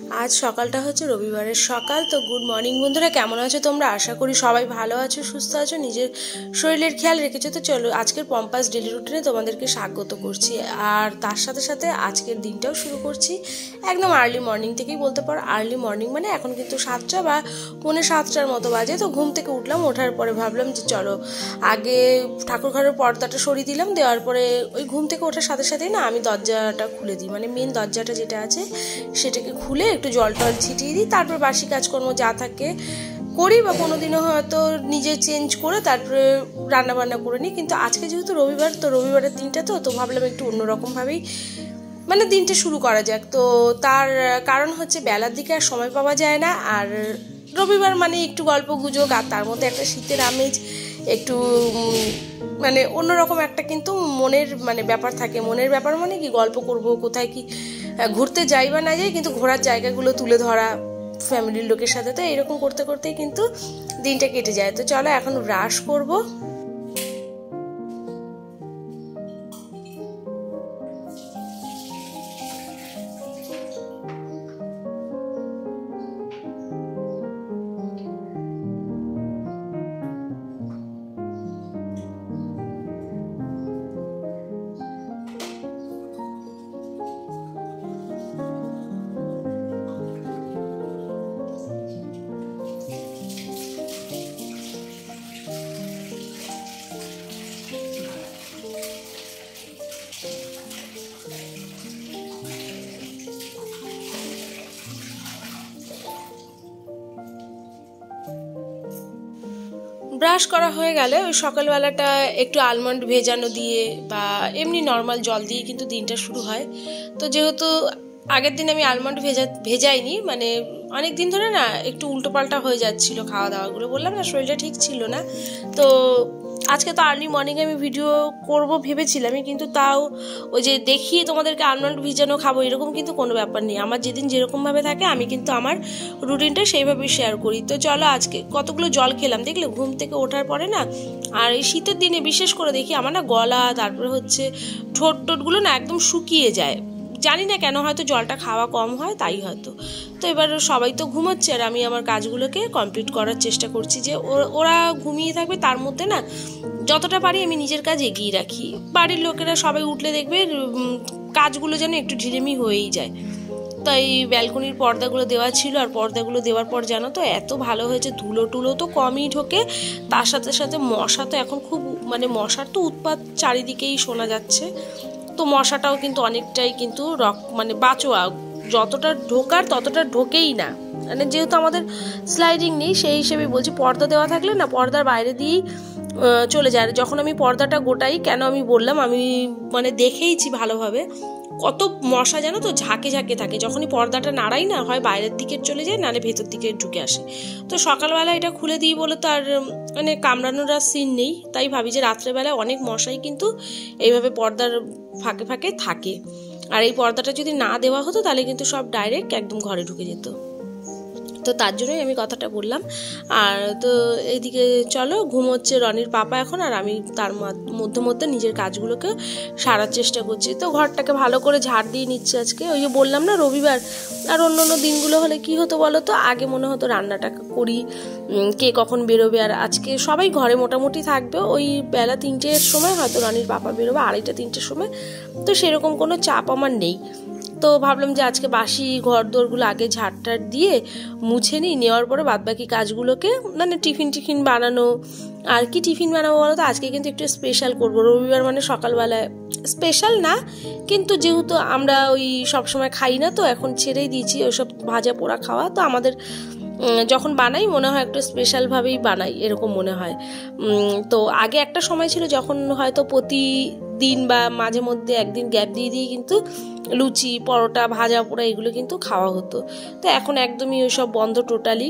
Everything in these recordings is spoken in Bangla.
आज सकालटा हच्छे रविवारेर सकाल। तो गुड मर्निंग बंधुरा, केमन आछो तोमरा? आशा करी सबाई भालो आछो, सुस्थ आछो, निजेर शरीरेर ख्याल रेखेछो। तो चलो आजकेर पम्पास डेली रुटिने तोमादेरके स्वागत करछि और तार साथे साथे आजकेर दिनटाओ शुरू करछि एकदम आर्ली मर्निंग थेकेई बोलते पारो। आर्ली मर्निंग माने एखन किन्तु 7टा बा पौने 7टार मतो बाजे। तो घुम थेके उठलाम, ओठार परे भाबलाम जे चलो आगे ठाकुर घरेर पर्दाटा सरिये दिलाम, देওয়ার পরে ওই ঘুম থেকে ওঠার সাথে সাথেই না আমি দরজাটা খুলে দিই, মানে মেন দরজাটা যেটা আছে সেটাকে খুলে একটু জল টল ছিটিয়ে দিই। তারপর বাসি কাজকর্ম যা থাকে করি, বা কোনোদিনও হয়তো নিজে চেঞ্জ করে তারপরে রান্না বান্না করে নিই। কিন্তু আজকে যেহেতু রবিবার, তো রবিবারের দিনটা তো ভাবলাম একটু অন্যরকমভাবেই মানে দিনটা শুরু করা যাক। তো তার কারণ হচ্ছে বেলার দিকে আর সময় পাওয়া যায় না, আর রবিবার মানে একটু গল্প গুজব, আর তার মধ্যে একটা শীতের আমেজ, একটু মানে অন্যরকম একটা কিন্তু মনের মানে ব্যাপার থাকে। মনের ব্যাপার মানে কি, গল্প করব, কোথায় কি ঘুরতে যাই বা না যাই, কিন্তু ঘোরার জায়গাগুলো তুলে ধরা ফ্যামিলির লোকের সাথে। তো এরকম করতে করতেই কিন্তু দিনটা কেটে যায়। তো চলো এখন ব্রাশ করব। ব্রাশ করা হয়ে গেলে ওই সকালবেলাটা একটু আলমন্ড ভেজানো দিয়ে বা এমনি নর্মাল জল দিয়ে কিন্তু দিনটা শুরু হয়। তো যেহেতু আগের দিন আমি আলমন্ড ভেজাইনি, মানে অনেক দিন ধরে না একটু উল্টোপাল্টা হয়ে যাচ্ছিলো খাওয়া দাওয়াগুলো, বললাম না শরীরটা ঠিক ছিল না। তো আজকে তো আর্লি মর্নিংয়ে আমি ভিডিও করব ভেবেছিলামই, কিন্তু তাও ওই যে দেখিয়ে তোমাদেরকে আলমন্ড ভিজানো খাবো এরকম কিন্তু কোনো ব্যাপার নেই। আমার যেদিন যেরকমভাবে থাকে আমি কিন্তু আমার রুটিনটা সেইভাবেই শেয়ার করি। তো চলো আজকে কতগুলো জল খেলাম দেখলে ঘুম থেকে ওঠার পরে না। আর এই শীতের দিনে বিশেষ করে দেখি আমার না গলা, তারপরে হচ্ছে ঠোঁট টোটগুলো না একদম শুকিয়ে যায়, জানি না কেন, হয়তো জলটা খাওয়া কম হয় তাই হয়তো। তো এবার সবাই তো ঘুমোচ্ছে আর আমি আমার কাজগুলোকে কমপ্লিট করার চেষ্টা করছি, যে ওরা ঘুমিয়ে থাকবে তার মধ্যে না যতটা পারি আমি নিজের কাজ এগিয়ে রাখি। বাড়ির লোকেরা সবাই উঠলে দেখবে কাজগুলো যেন একটু ঢিলেমি হয়েই যায়। তো এই ব্যালকনির পর্দাগুলো দেওয়া ছিল, আর পর্দাগুলো দেওয়ার পর জানো তো এত ভালো হয়েছে, ধুলো টুলো তো কমই ঢোকে, তার সাথে সাথে মশা তো এখন খুব, মানে মশার তো উৎপাত চারিদিকেই শোনা যাচ্ছে। তো মশাটাও কিন্তু অনেকটাই কিন্তু মানে বাঁচোয়া, যতটা ঢোকার ততটা ঢোকেই না, মানে যেহেতু আমাদের স্লাইডিং নেই সেই হিসেবে বলছি। পর্দা দেওয়া থাকলে না পর্দার বাইরে দিয়েই চলে যায়। যখন আমি পর্দাটা গোটাই, কেন আমি বললাম, আমি মানে দেখেইছি ভালোভাবে, কত মশা জানো তো ঝাঁকে ঝাঁকে থাকে। যখনই পর্দাটা নাড়াই না, হয় বাইরের দিকে চলে যায়, নাহলে ভেতর দিকে ঢুকে আসে। তো সকালবেলা এটা খুলে দিই বলে তো আর মানে কামড়ানোর আর সিন নেই, তাই ভাবি যে রাত্রেবেলায় অনেক মশাই কিন্তু এইভাবে পর্দার ফাঁকে ফাঁকে থাকে। আর এই পর্দাটা যদি না দেওয়া হতো তাহলে কিন্তু সব ডাইরেক্ট একদম ঘরে ঢুকে যেত। তো তার জন্যই আমি কথাটা বললাম। আর তো এইদিকে চলো ঘুমোচ্ছে রনির পাপা এখন, আর আমি তার মধ্যে মধ্যে নিজের কাজগুলোকে সারার চেষ্টা করছি। তো ঘরটাকে ভালো করে ঝাড় দিয়ে নিচ্ছি আজকে। ওই যে বললাম না রবিবার, আর অন্য অন্য দিনগুলো হলে কি হতো বলো তো, আগে মনে হতো রান্নাটা করি, কে কখন বেরোবে। আর আজকে সবাই ঘরে মোটামুটি থাকবে, ওই বেলা 3টের সময় হয়তো রনির পাপা বেরোবে, 2:30-3টের সময়। তো সেরকম কোনো চাপ আমার নেই। তো ভাবলাম যে আজকে বাসি ঘর দোরগুলো আগে ঝাড়টার দিয়ে মুছে নিই, নেওয়ার পরে বাদবাকি কাজগুলোকে, মানে টিফিন বানানো। আর কি টিফিন বানাবো বলো তো, আজকে কিন্তু একটু স্পেশাল করবো। রবিবার মানে সকালবেলায় স্পেশাল না, কিন্তু যেহেতু আমরা ওই সবসময় খাই না, তো এখন ছেড়েই দিয়েছি ওইসব ভাজা পোড়া খাওয়া। তো আমাদের যখন বানাই মনে হয় একটু স্পেশালভাবেই বানাই এরকম মনে হয়। তো আগে একটা সময় ছিল যখন হয়তো প্রতিদিন বা মাঝে মধ্যে একদিন গ্যাপ দিয়ে দিয়ে কিন্তু লুচি, পরোটা, ভাজা পোড়া এগুলো কিন্তু খাওয়া হতো। তো এখন একদমই ওইসব বন্ধ টোটালি।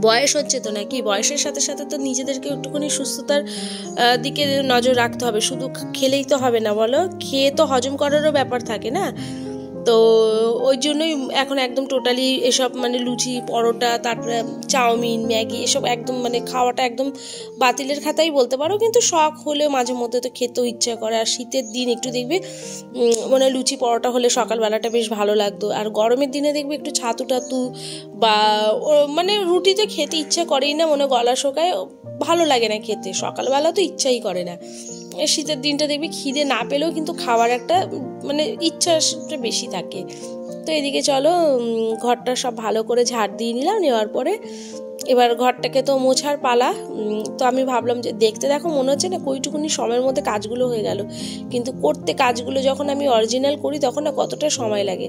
বয়স হচ্ছে তো নাকি, বয়সের সাথে সাথে তো নিজেদেরকে একটুখানি সুস্থতার দিকে নজর রাখতে হবে। শুধু খেলেই তো হবে না বলো, খেয়ে তো হজম করারও ব্যাপার থাকে না। তো ওই জন্যই এখন একদম টোটালি এসব মানে লুচি পরোটা তারপরে চাউমিন ম্যাগি এসব একদম মানে খাওয়াটা একদম বাতিলের খাতাই বলতে পারো, কিন্তু শখ হলেও মাঝে মধ্যে তো খেতেও ইচ্ছা করে। আর শীতের দিন একটু দেখবে মানে লুচি পরোটা হলে সকালবেলাটা বেশ ভালো লাগতো। আর গরমের দিনে দেখবে একটু ছাতু টাতু বা মানে রুটিতে খেতে ইচ্ছা করেই না, মনে গলা শোকায়, ভালো লাগে না খেতে, সকালবেলা তো ইচ্ছাই করে না। শীতের দিনটা দেখবি খিদে না পেলেও কিন্তু খাওয়ার একটা মানে ইচ্ছাটা বেশি থাকে। তো এদিকে চলো ঘরটা সব ভালো করে ঝাড় দিয়ে নিলাম, নেওয়ার পরে এবার ঘরটাকে তো মোছার পালা। তো আমি ভাবলাম যে দেখতে দেখো মনে হচ্ছে না কইটুকুনি সময়ের মধ্যে কাজগুলো হয়ে গেল, কিন্তু করতে কাজগুলো যখন আমি অরিজিনাল করি তখন না কতটা সময় লাগে।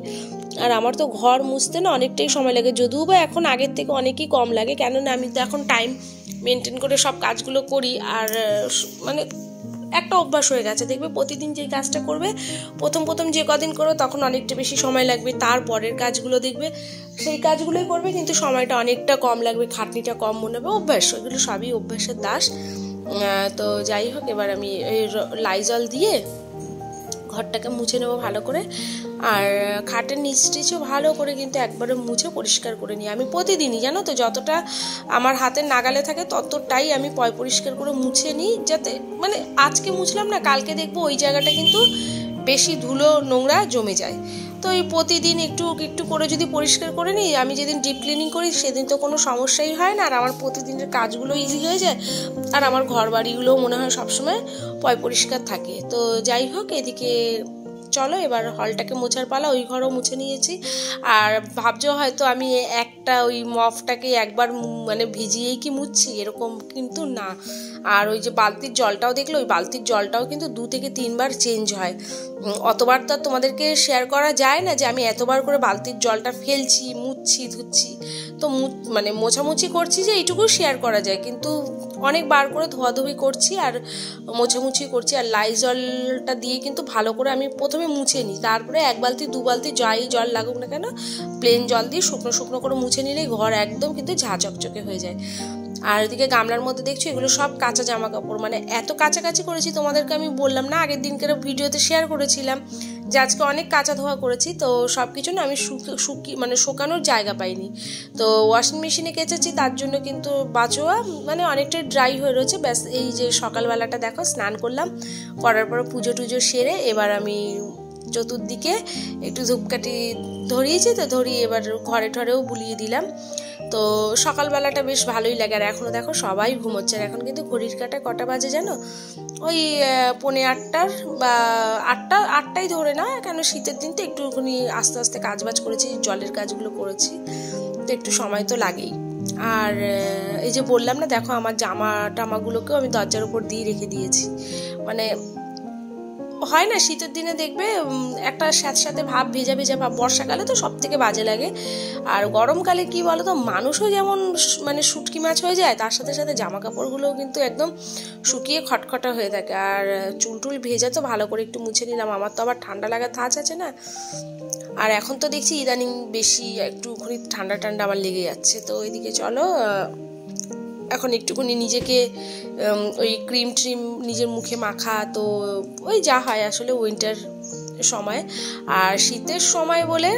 আর আমার তো ঘর মুছতে না অনেকটাই সময় লাগে, যদিও বা এখন আগের থেকে অনেকই কম লাগে, কেননা আমি তো এখন টাইম মেনটেন করে সব কাজগুলো করি। আর মানে একটা অভ্যাস হয়ে গেছে, দেখবে প্রতিদিন যেই কাজটা করবে প্রথম যে কদিন করো তখন অনেকটা বেশি সময় লাগবে, তারপরের কাজগুলো দেখবে সেই কাজগুলোই করবে কিন্তু সময়টা অনেকটা কম লাগবে, খাটনিটা কম মনে হবে। অভ্যাস, এগুলো সবই অভ্যাসের দাস। তো যাই হোক, এবার আমি এই লাইজল দিয়ে ঘরটাকে মুছে নেবো ভালো করে। আর খাটের নিচ টিচও ভালো করে কিন্তু একবারে মুছে পরিষ্কার করে নিই আমি প্রতিদিনই, জানো তো, যতটা আমার হাতের নাগালে থাকে ততটাই আমি পরিষ্কার করে মুছে নিই, যাতে মানে আজকে মুছলাম না কালকে দেখবো ওই জায়গাটা কিন্তু বেশি ধুলো নোংরা জমে যায়। তো এই প্রতিদিন একটু একটু করে যদি পরিষ্কার করে নিই, আমি যেদিন ডিপ ক্লিনিং করি সেদিন তো কোনো সমস্যাই হয় না, আর আমার প্রতিদিনের কাজগুলো ইজি হয়ে যায়, আর আমার ঘর বাড়িগুলোও মনে হয় সবসময় পরিষ্কার থাকে। তো যাই হোক, এদিকে চলো এবার হলটাকে মোছার পালা। ওই ঘরও মুছে নিয়েছি। আর ভাবছো হয়তো আমি একটা ওই মফটাকে একবার মানে ভিজিয়েই কি মুছছি, এরকম কিন্তু না। আর ওই যে বালতির জলটাও দেখলে, ওই বালতির জলটাও কিন্তু 2 থেকে 3 বার চেঞ্জ হয়। অতবার তো তোমাদেরকে শেয়ার করা যায় না যে আমি এতবার করে বালতির জলটা ফেলছি, মুছছি, ধুচ্ছি। তো মানে মোছামুছি করছি যে এইটুকু শেয়ার করা যায়, কিন্তু অনেকবার করে ধোয়াধুয়ি করছি আর মোছামুছি করছি। আর লাইজলটা দিয়ে কিন্তু ভালো করে আমি প্রথমে মুছে নিই, তারপরে 1 বালতি 2 বালতি যাই জল লাগুক না কেন প্লেন জল দিয়ে শুকনো শুকনো করে মুছে নিলেই ঘর একদম কিন্তু ঝাঁ চকচকে হয়ে যায়। আর এদিকে গামলার মধ্যে দেখছো এগুলো সব কাঁচা জামা কাপড়, মানে এত কাছাকাছি করেছি তোমাদেরকে আমি বললাম না আগের দিনকার ভিডিওতে শেয়ার করেছিলাম যে আজকে অনেক কাঁচা ধোয়া করেছি। তো সব কিছু না আমি মানে শুকানোর জায়গা পাইনি, তো ওয়াশিং মেশিনে কেচেছি, তার জন্য কিন্তু বাঁচোয়া মানে অনেকটাই ড্রাই হয়ে রয়েছে। ব্যাস এই যে সকালবেলাটা দেখো স্নান করলাম, করার পর পুজো টুজো সেরে এবার আমি চতুর্দিকে একটু ধূপকাঠি ধরিয়েছি, তো ধরিয়ে এবার ঘরে ঠরেও বুলিয়ে দিলাম। তো সকালবেলাটা বেশ ভালোই লাগে। আর এখনও দেখো সবাই ঘুমোচ্ছে, আর এখন কিন্তু ঘড়ির কাঁটায় কটা বাজে জানো, ওই 7:45 বা 8টাই ধরে না, কেন শীতের দিন তো একটুখানি আস্তে আস্তে কাজবাজ করেছি, জলের কাজগুলো করেছি, তো একটু সময় তো লাগেই। আর এই যে বললাম না দেখো আমার জামা টামাগুলোকেও আমি দরজার উপর দিয়ে রেখে দিয়েছি, মানে হয় না শীতের দিনে দেখবে একটা স্যাঁতস্যাঁতে ভাব, ভেজা ভেজা ভাব, বর্ষাকালে তো সব থেকে বাজে লাগে। আর গরমকালে কি বলো তো, মানুষও যেমন মানে শুটকি মাছ হয়ে যায়, তার সাথে সাথে জামা কাপড়গুলোও কিন্তু একদম শুকিয়ে খটখটা হয়ে থাকে। আর চুলটুল ভেজা তো ভালো করে একটু মুছে নিলাম, আমার তো আবার ঠান্ডা লাগার ধাঁচ আছে না। আর এখন তো দেখছি ইদানিং বেশি একটুখানি ঠান্ডা ঠান্ডা আমার লেগে যাচ্ছে। তো ওইদিকে চলো এখন একটুখানি নিজেকে ওই ক্রিম ট্রিম নিজের মুখে মাখা, তো ওই যা হয় আসলে উইন্টার সময়। আর শীতের সময় বলে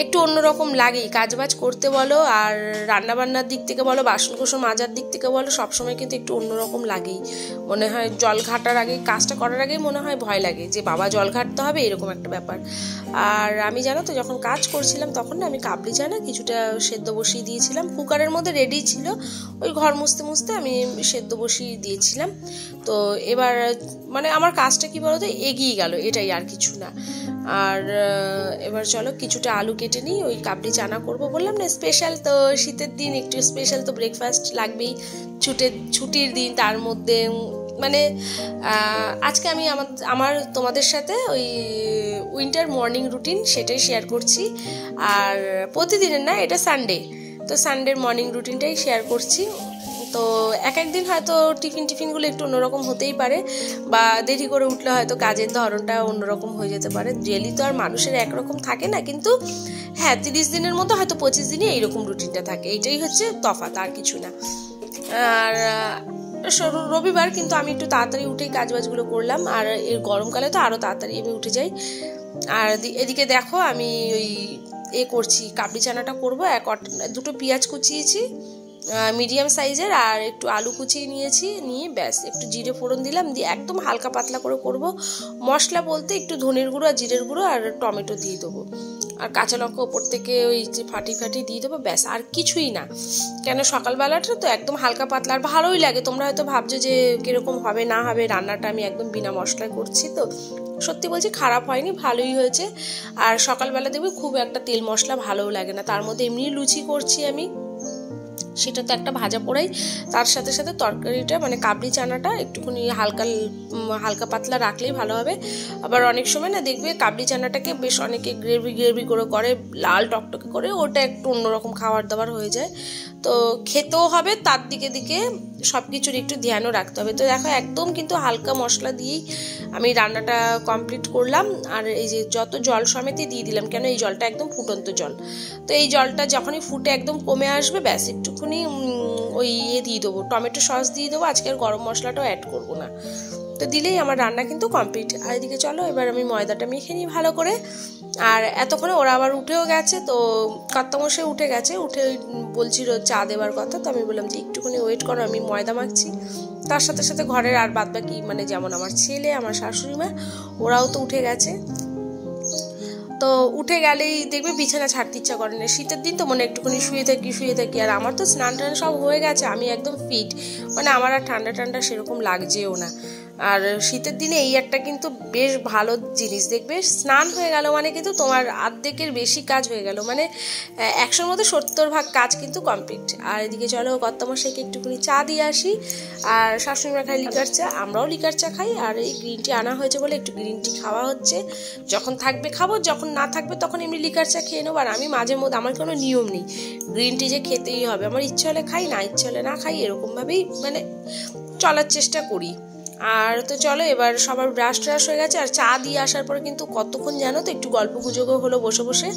একটু অন্যরকম লাগেই, কাজবাজ করতে বলো আর রান্নাবান্নার দিক থেকে বলো, বাসন কোসন মাজার দিক থেকে বলো, সবসময় কিন্তু একটু অন্যরকম লাগেই। মনে হয় জল ঘাটার আগে, কাজটা করার আগেই মনে হয় ভয় লাগে যে বাবা জল ঘাটতে হবে, এরকম একটা ব্যাপার। আর আমি জানো তো যখন কাজ করছিলাম তখন না আমি কাবলি চানা কিছুটা সেদ্ধ বসিয়ে দিয়েছিলাম, কুকারের মধ্যে রেডি ছিল, ওই ঘর মুছতে মুছতে আমি সেদ্ধ বসিয়ে দিয়েছিলাম। তো এবার মানে আমার কাজটা কি বলতো এগিয়ে গেল, এটাই, আর কিছু না। আর এবার চলো কিছুটা আলু কেটে নিই, ওই কাবলি চানা করবো বললাম না স্পেশাল, তো শীতের দিন একটু স্পেশাল তো ব্রেকফাস্ট লাগবেই, ছুটির দিন, তার মধ্যে মানে আজকে আমি আমার তোমাদের সাথে ওই উইন্টার মর্নিং রুটিন সেটাই শেয়ার করছি। আর প্রতিদিনের না, এটা সানডে, তো সানডের মর্নিং রুটিনটাই শেয়ার করছি। তো এক একদিন হয়তো টিফিনগুলো একটু অন্যরকম হতেই পারে, বা দেরি করে উঠলে হয়তো কাজের ধরনটা অন্যরকম হয়ে যেতে পারে। ডেলি তো আর মানুষের একরকম থাকে না, কিন্তু হ্যাঁ 30 দিনের মধ্যে হয়তো 25 দিনই এইরকম রুটিনটা থাকে, এইটাই হচ্ছে তফাৎ, আর কিছু না। আর রবিবার কিন্তু আমি একটু তাড়াতাড়ি উঠেই কাজবাজগুলো করলাম, আর এর গরমকালে তো আরও তাড়াতাড়ি আমি উঠে যাই। আর এদিকে দেখো আমি ওই করছি, কাবলি চানাটা করবো। দুটো পেঁয়াজ কুচিয়েছি মিডিয়াম সাইজের, আর একটু আলু কুচিয়ে নিয়েছি, নিয়ে ব্যাস একটু জিরে ফোড়ন দিলাম, দিয়ে একদম হালকা পাতলা করে করব। মশলা বলতে একটু ধনের গুঁড়ো আর জিরের গুঁড়ো আর টমেটো দিয়ে দেবো, আর কাঁচা লঙ্কা ওপর থেকে ওই যে ফাটি দিয়ে দেবো, ব্যাস আর কিছুই না। কেন সকালবেলাটা তো একদম হালকা পাতলা, আর ভালোই লাগে। তোমরা হয়তো ভাবছো যে কীরকম হবে না হবে, রান্নাটা আমি একদম বিনা মশলায় করছি, তো সত্যি বলছি খারাপ হয়নি, ভালোই হয়েছে। আর সকালবেলা দেখবে খুব একটা তেল মশলা ভালোও লাগে না। তার মধ্যে এমনি লুচি করছি আমি, সেটা তো একটা ভাজা পোড়াই, তার সাথে সাথে তরকারিটা মানে কাবলি চানাটা একটুখানি হালকা পাতলা রাখলেই ভালো হবে। আবার অনেক সময় না দেখবে কাবলি চানাটাকে বেশ অনেকে গ্রেভি করে লাল টকটকে করে, ওটা একটু অন্যরকম খাবার দাবার হয়ে যায়, তো খেতেও হবে, তার দিকে সব কিছুর একটু ধ্যানও রাখতে হবে। তো দেখো একদম কিন্তু হালকা মশলা দিয়েই আমি রান্নাটা কমপ্লিট করলাম। আর এই যে যত জল সমেতই দিয়ে দিলাম, কেন এই জলটা একদম ফুটন্ত জল, তো এই জলটা যখনই ফুটে একদম কমে আসবে, ব্যাস একটুখানি ওই দিয়ে দেবো, টমেটো সস দিয়ে দেবো। আজকে আর গরম মশলাটাও অ্যাড করবো না, তো দিলেই আমার রান্না কিন্তু কমপ্লিট। আর এদিকে চলো এবার আমি ময়দাটা মেখে নিই ভালো করে। আর এতক্ষণে ওরা আবার উঠেও গেছে, তো কর্তামশাই উঠে গেছে, উঠে বলছিল চা দেওয়ার কথা, তো আমি বললাম যে একটুখানি ওয়েট করো, আমি ময়দা মাখছি। তার সাথে সাথে ঘরের আর বাদ বাকি মানে যেমন আমার ছেলে, আমার শাশুড়ি মা, ওরাও তো উঠে গেছে। তো উঠে গেলেই দেখবে বিছানা ছাড়তে ইচ্ছা করে না, শীতের দিন তো মনে একটুখানি শুয়ে থাকি। আর আমার তো স্নান টান সব হয়ে গেছে, আমি একদম ফিট, মানে আমার আর ঠান্ডা সেরকম লাগছেও না। আর শীতের দিনে এই একটা কিন্তু বেশ ভালো জিনিস, দেখবে স্নান হয়ে গেল মানে কিন্তু তোমার অর্ধেকের বেশি কাজ হয়ে গেল, মানে 100-র মধ্যে 70 ভাগ কাজ কিন্তু কমপ্লিট। আর এদিকে চলো কর্তামশাইকে একটুখানি চা দিয়ে আসি। আর শাশুড়িমা খাই লিকার চা, আমরাও লিকার চা খাই, আর এই গ্রিন টি আনা হয়েছে বলে একটু গ্রিন টি খাওয়া হচ্ছে। যখন থাকবে খাবো, যখন না থাকবে তখন এমনি লিকার চা খেয়ে নেবো। আর আমি মাঝে মধ্যে, আমার কোনো নিয়ম নেই গ্রিন টি যে খেতেই হবে, আমার ইচ্ছে হলে খাই, না ইচ্ছে হলে না খাই, এরকমভাবেই মানে চলার চেষ্টা করি। আর তো চলো এবার সবার ব্রাশ ট্রাশ হয়ে গেছে, আর চা দিয়ে আসার পরে কিন্তু কতক্ষণ জানো তো একটু গল্প গুজবও হলো বসে।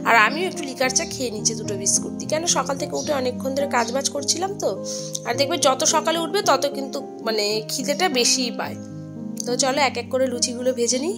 আর আমিও একটু লিকার চা খেয়ে নিচ্ছি 2 বিস্কুট দিয়ে, কেন সকাল থেকে উঠে অনেকক্ষণ ধরে কাজবাজ করছিলাম তো। আর দেখবে যত সকালে উঠবে তত কিন্তু মানে খিদেটা বেশিই পায়। তো চলো এক এক করে লুচিগুলো ভেজে নিই।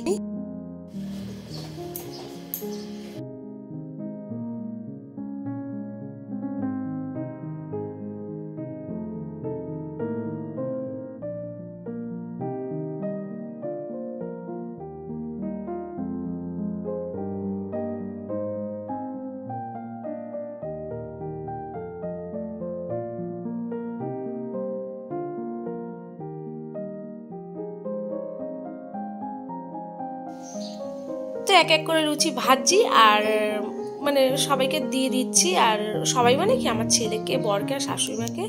তো এক এক করে লুচি ভাজছি, আর মানে সবাইকে দিয়ে দিচ্ছি। আর সবাই মানে কি, আমার ছেলেকে, বরকে, আর শাশুড়িমাকে,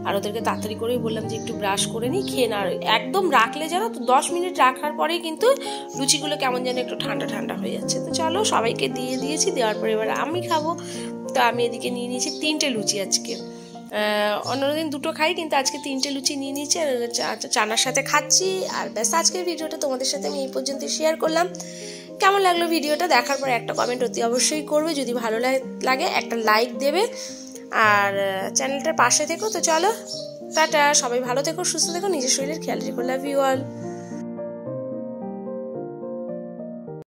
আর ওদেরকে তাড়াতাড়ি করেই বললাম যে একটু ব্রাশ করে নিই, খেয়ে না। একদম রাখলে জানো তো 10 মিনিট রাখার পরেই কিন্তু লুচিগুলো কেমন যেন একটু ঠান্ডা হয়ে যাচ্ছে। তো চলো সবাইকে দিয়ে দিয়েছি, দেওয়ার পরে এবার আমি খাবো। তো আমি এদিকে নিয়ে নিয়েছি 3টে লুচি আজকে, অন্যদিন 2টো খাই, কিন্তু আজকে 3টে লুচি নিয়ে নিয়েছি, আর চানার সাথে খাচ্ছি। আর ব্যাস আজকের ভিডিওটা তোমাদের সাথে আমি এই পর্যন্ত শেয়ার করলাম। কেমন লাগলো ভিডিওটা দেখার পরে একটা কমেন্ট অতি অবশ্যই করবে, যদি ভালো লাগে একটা লাইক দেবে, আর চ্যানেলটার পাশে থেকো। তো চলো টাটা, সবাই ভালো থেকো, সুস্থ থেকো, নিজের শরীরের খেয়াল রেখো, লাভ ইউ অল।